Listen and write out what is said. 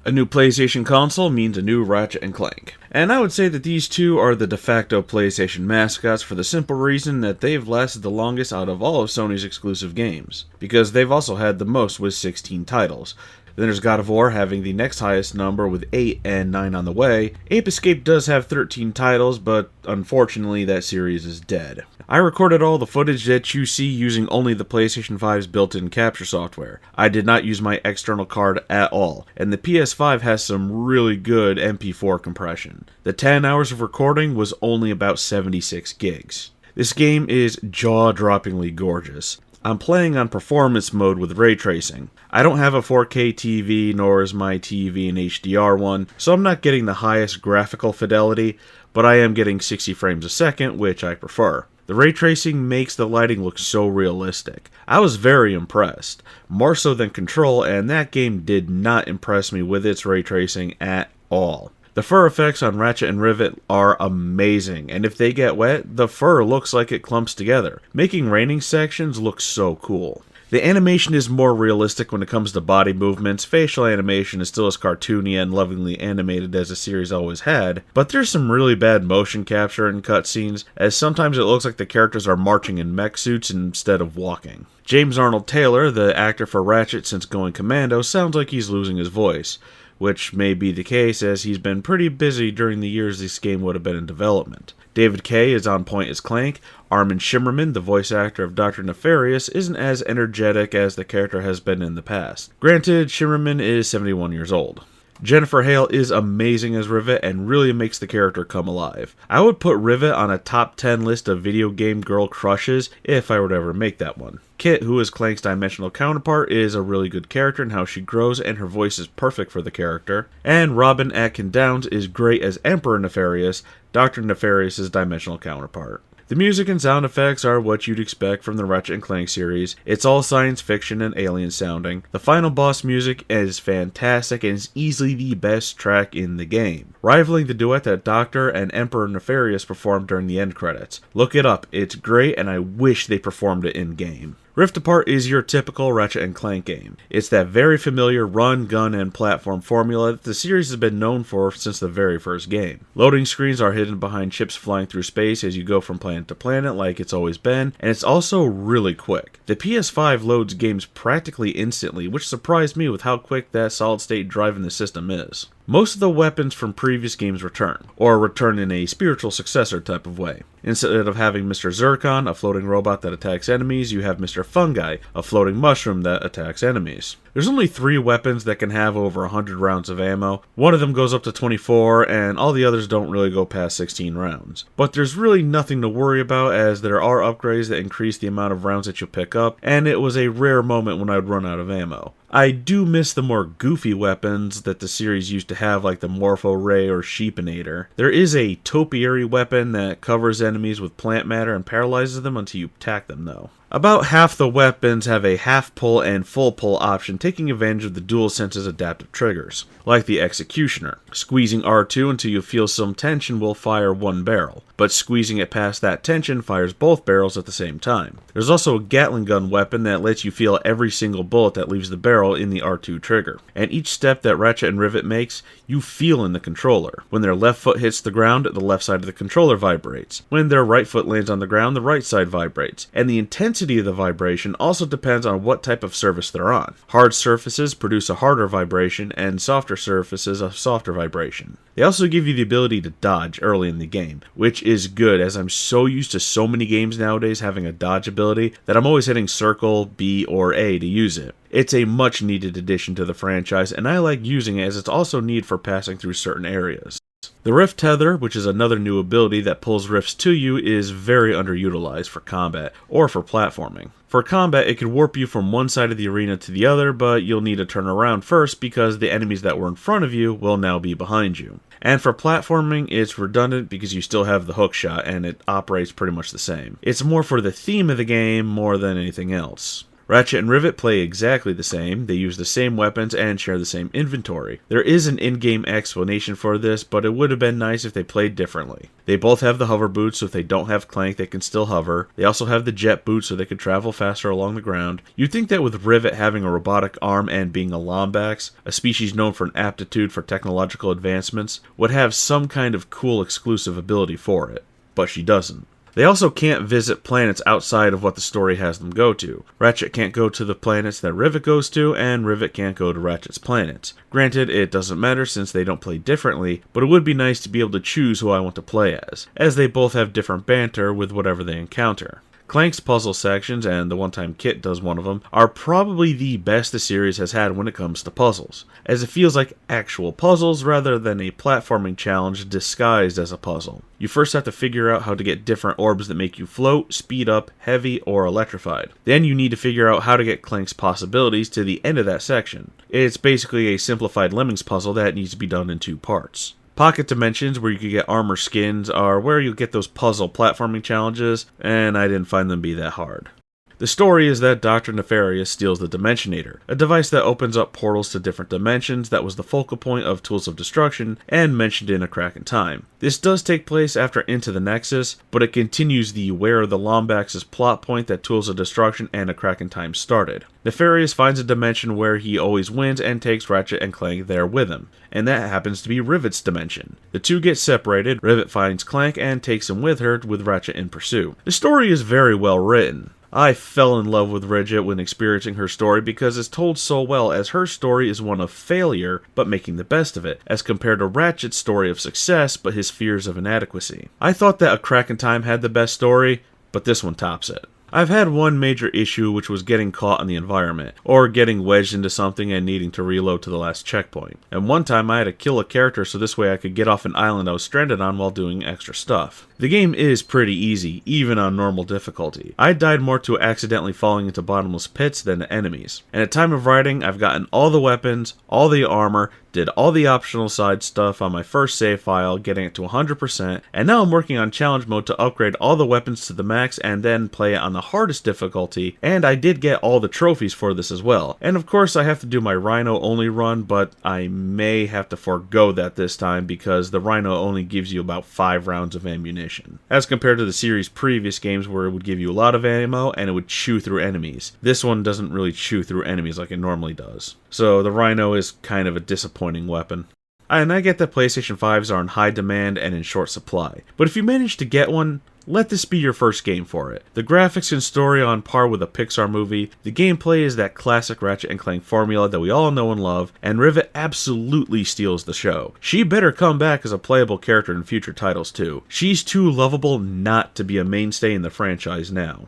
A new PlayStation console means a new Ratchet and Clank. And I would say that these two are the de facto PlayStation mascots for the simple reason that they've lasted the longest out of all of Sony's exclusive games, because they've also had the most with 16 titles. Then there's God of War having the next highest number with 8 and 9 on the way. Ape Escape does have 13 titles, but unfortunately that series is dead. I recorded all the footage that you see using only the PlayStation 5's built-in capture software. I did not use my external card at all, and the PS5 has some really good MP4 compression. The 10 hours of recording was only about 76 gigs. This game is jaw-droppingly gorgeous. I'm playing on performance mode with ray tracing. I don't have a 4K TV, nor is my TV an HDR one, so I'm not getting the highest graphical fidelity, but I am getting 60 frames a second, which I prefer. The ray tracing makes the lighting look so realistic. I was very impressed, more so than Control, and that game did not impress me with its ray tracing at all. The fur effects on Ratchet and Rivet are amazing, and if they get wet, the fur looks like it clumps together, making raining sections look so cool. The animation is more realistic when it comes to body movements. Facial animation is still as cartoony and lovingly animated as the series always had, but there's some really bad motion capture in cutscenes, as sometimes it looks like the characters are marching in mech suits instead of walking. James Arnold Taylor, the actor for Ratchet since going commando, sounds like he's losing his voice, which may be the case as he's been pretty busy during the years this game would have been in development. David Kaye is on point as Clank. Armin Shimmerman, the voice actor of Dr. Nefarious, isn't as energetic as the character has been in the past. Granted, Shimmerman is 71 years old. Jennifer Hale is amazing as Rivet and really makes the character come alive. I would put Rivet on a top 10 list of video game girl crushes if I would ever make that one. Kit, who is Clank's dimensional counterpart, is a really good character in how she grows, and her voice is perfect for the character. And Robin Atkin Downs is great as Emperor Nefarious, Dr. Nefarious' dimensional counterpart. The music and sound effects are what you'd expect from the Ratchet and Clank series. It's all science fiction and alien sounding. The final boss music is fantastic and is easily the best track in the game, rivaling the duet that Doctor and Emperor Nefarious performed during the end credits. Look it up, it's great and I wish they performed it in-game. Rift Apart is your typical Ratchet and Clank game. It's that very familiar run, gun, and platform formula that the series has been known for since the very first game. Loading screens are hidden behind ships flying through space as you go from planet to planet like it's always been, and it's also really quick. The PS5 loads games practically instantly, which surprised me with how quick that solid-state drive in the system is. Most of the weapons from previous games return, or return in a spiritual successor type of way. Instead of having Mr. Zircon, a floating robot that attacks enemies, you have Mr. Fungi, a floating mushroom that attacks enemies. There's only 3 weapons that can have over 100 rounds of ammo. One of them goes up to 24, and all the others don't really go past 16 rounds. But there's really nothing to worry about, as there are upgrades that increase the amount of rounds that you'll pick up, and it was a rare moment when I'd run out of ammo. I do miss the more goofy weapons that the series used to have, like the Morpho Ray or Sheepinator. There is a topiary weapon that covers enemies with plant matter and paralyzes them until you attack them though. About half the weapons have a half pull and full pull option, taking advantage of the DualSense's adaptive triggers, like the Executioner. Squeezing R2 until you feel some tension will fire one barrel, but squeezing it past that tension fires both barrels at the same time. There's also a Gatling gun weapon that lets you feel every single bullet that leaves the barrel in the R2 trigger, and each step that Ratchet and Rivet makes, you feel in the controller. When their left foot hits the ground, the left side of the controller vibrates. When their right foot lands on the ground, the right side vibrates, and the intensity of the vibration also depends on what type of surface they're on. Hard surfaces produce a harder vibration, and softer surfaces a softer vibration. They also give you the ability to dodge early in the game, which is good as I'm so used to so many games nowadays having a dodge ability that I'm always hitting circle, B, or A to use it. It's a much needed addition to the franchise, and I like using it as it's also needed for passing through certain areas. The Rift Tether, which is another new ability that pulls rifts to you, is very underutilized for combat, or for platforming. For combat, it could warp you from one side of the arena to the other, but you'll need to turn around first because the enemies that were in front of you will now be behind you. And for platforming, it's redundant because you still have the hook shot and it operates pretty much the same. It's more for the theme of the game more than anything else. Ratchet and Rivet play exactly the same, they use the same weapons and share the same inventory. There is an in-game explanation for this, but it would have been nice if they played differently. They both have the hover boots, so if they don't have Clank, they can still hover. They also have the jet boots, so they can travel faster along the ground. You'd think that with Rivet having a robotic arm and being a Lombax, a species known for an aptitude for technological advancements, would have some kind of cool exclusive ability for it, but she doesn't. They also can't visit planets outside of what the story has them go to. Ratchet can't go to the planets that Rivet goes to, and Rivet can't go to Ratchet's planets. Granted, it doesn't matter since they don't play differently, but it would be nice to be able to choose who I want to play as they both have different banter with whatever they encounter. Clank's puzzle sections, and the one-time Kit does one of them, are probably the best the series has had when it comes to puzzles, as it feels like actual puzzles rather than a platforming challenge disguised as a puzzle. You first have to figure out how to get different orbs that make you float, speed up, heavy, or electrified. Then you need to figure out how to get Clank's possibilities to the end of that section. It's basically a simplified Lemmings puzzle that needs to be done in 2 parts. Pocket dimensions, where you can get armor skins, are where you'll get those puzzle platforming challenges, and I didn't find them be that hard. The story is that Dr. Nefarious steals the Dimensionator, a device that opens up portals to different dimensions that was the focal point of Tools of Destruction and mentioned in A Crack in Time. This does take place after Into the Nexus, but it continues the Where Are the Lombax's plot point that Tools of Destruction and A Crack in Time started. Nefarious finds a dimension where he always wins and takes Ratchet and Clank there with him, and that happens to be Rivet's dimension. The two get separated, Rivet finds Clank and takes him with her, with Ratchet in pursuit. The story is very well written. I fell in love with Ratchet when experiencing her story because it's told so well, as her story is one of failure but making the best of it, as compared to Ratchet's story of success but his fears of inadequacy. I thought that A Crack in Time had the best story, but this one tops it. I've had one major issue, which was getting caught in the environment, or getting wedged into something and needing to reload to the last checkpoint. And one time I had to kill a character so this way I could get off an island I was stranded on while doing extra stuff. The game is pretty easy, even on normal difficulty. I died more to accidentally falling into bottomless pits than to enemies. And at time of writing, I've gotten all the weapons, all the armor, did all the optional side stuff on my first save file, getting it to 100%, and now I'm working on challenge mode to upgrade all the weapons to the max and then play it on the hardest difficulty, and I did get all the trophies for this as well. And of course I have to do my Rhino only run, but I may have to forego that this time because the Rhino only gives you about 5 rounds of ammunition, as compared to the series' previous games where it would give you a lot of ammo and it would chew through enemies. This one doesn't really chew through enemies like it normally does. So the Rhino is kind of a disappointing weapon. And I get that PlayStation 5s are in high demand and in short supply, but if you manage to get one, let this be your first game for it. The graphics and story are on par with a Pixar movie, the gameplay is that classic Ratchet and Clank formula that we all know and love, and Rivet absolutely steals the show. She better come back as a playable character in future titles too. She's too lovable not to be a mainstay in the franchise now.